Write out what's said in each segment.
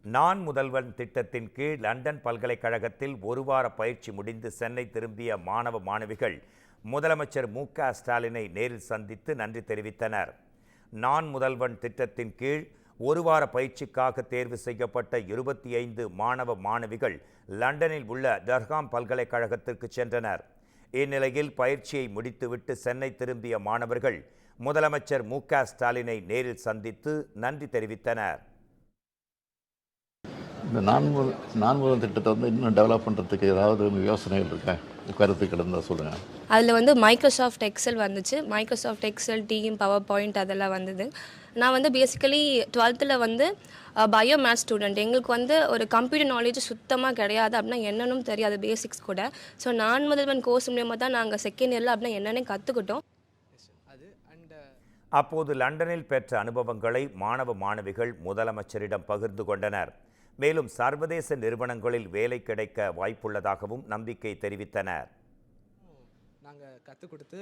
நான் முதல்வன் திட்டத்தின் கீழ் லண்டன் பல்கலைக்கழகத்தில் ஒரு வார பயிற்சி முடிந்து சென்னை திரும்பிய மாணவ மாணவிகள் முதலமைச்சர் மு.க.ஸ்டாலினை நேரில் சந்தித்து நன்றி தெரிவித்தனர். நான் முதல்வன் திட்டத்தின் கீழ் ஒரு வார பயிற்சிக்காக தேர்வு செய்யப்பட்ட 25 மாணவ மாணவிகள் லண்டனில் உள்ள டர்ஹாம் பல்கலைக்கழகத்திற்கு சென்றனர். இந்நிலையில் பயிற்சியை முடித்துவிட்டு சென்னை திரும்பிய மாணவர்கள் முதலமைச்சர் மு.க.ஸ்டாலினை நேரில் சந்தித்து நன்றி தெரிவித்தனர். இந்த நான் முதல் திட்டத்தை இன்னும் டெவலப் பண்ணுறதுக்கு ஏதாவது யோசனைகள் இருக்கா, கருத்துக்கள் இருந்தால் சொல்லுங்கள். அதில் மைக்ரோசாஃப்ட் எக்ஸல் வந்துச்சு. Microsoft Excel, team, power point அதெல்லாம் வந்தது. நான் basically 12th bio maths student. எங்களுக்கு ஒரு கம்ப்யூட்டர் நாலேஜ் சுத்தமாக கிடையாது. அப்படின்னா என்னன்னு தெரியாது, பேசிக்ஸ் கூட. ஸோ நான் முதல்வன் கோர்ஸ் மூலியமாக தான் நாங்கள் செகண்ட் இயரில் அப்படின்னா என்னென்னு கற்றுக்கிட்டோம். அப்போது லண்டனில் பெற்ற அனுபவங்களை மாணவ மாணவிகள் முதலமைச்சரிடம் பகிர்ந்து கொண்டனர். மேலும் சர்வதேச நிறுவனங்களில் வேலை கிடைக்க வாய்ப்புள்ளதாகவும் நம்பிக்கை தெரிவித்தனர். நாங்கள் கற்றுக் கொடுத்து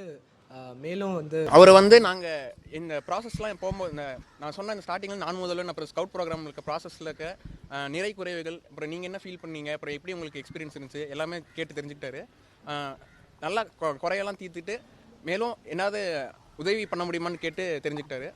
மேலும் அவர் நாங்கள் இந்த ப்ராசஸ்லாம் போகும்போது நான் சொன்ன இந்த ஸ்டார்டிங்கில் நான் முதல்வன் அப்புறம் ஸ்கவுட் ப்ரோக்ராம் இருக்க ப்ராசஸில் இருக்க நிறை குறைவுகள், அப்புறம் நீங்கள் என்ன ஃபீல் பண்ணீங்க, அப்புறம் எப்படி உங்களுக்கு எக்ஸ்பீரியன்ஸ் இருந்துச்சு எல்லாமே கேட்டு தெரிஞ்சுக்கிட்டாரு. நல்லா குறையெல்லாம் தீர்த்துட்டு மேலும் என்னாவது உதவி பண்ண முடியுமான்னு கேட்டு தெரிஞ்சுக்கிட்டாரு.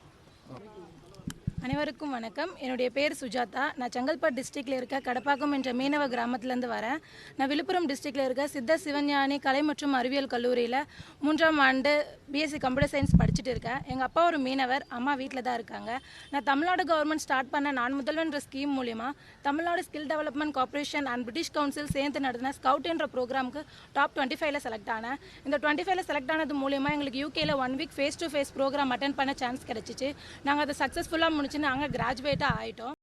அனைவருக்கும் வணக்கம். என்னுடைய பேர் சுஜாதா. நான் செங்கல்பட்டு டிஸ்ட்ரிக்டில் இருக்க கடப்பாக்கம் என்ற மீனவ கிராமத்துலேருந்து வரேன். நான் விழுப்புரம் டிஸ்ட்ரிக்டில் இருக்க சித்த சிவஞானி கலை மற்றும் அறிவியல் கல்லூரியில் 3ஆம் ஆண்டு பிஎஸ்சி கம்ப்யூட்டர் சயின்ஸ் படிச்சுட்டு இருக்கேன். எங்கள் அப்பா ஒரு மீனவர், அம்மா வீட்டில் தான் இருக்காங்க. நான் தமிழ்நாடு கவர்மெண்ட் ஸ்டார்ட் பண்ண நான் முதல்வன்ற ஸ்கீம் மூலிமா Tamil Nadu skill development corporation and British council சேர்ந்து நடத்தின ஸ்கவுட் என்ற ப்ரோக்ராமுக்கு டாப் 25ல் செலக்ட் ஆனேன். இந்த 25ல் செலக்ட் ஆனது மூலிமா எங்களுக்கு யூகேயில் 1 week face to face program attend பண்ண சான்ஸ் கிடச்சிச்சு. நாங்கள் அதை சக்ஸஸ்ஃபுல்லாக நாங்கள் கிராஜுவேட்டாக ஆகிட்டோம்.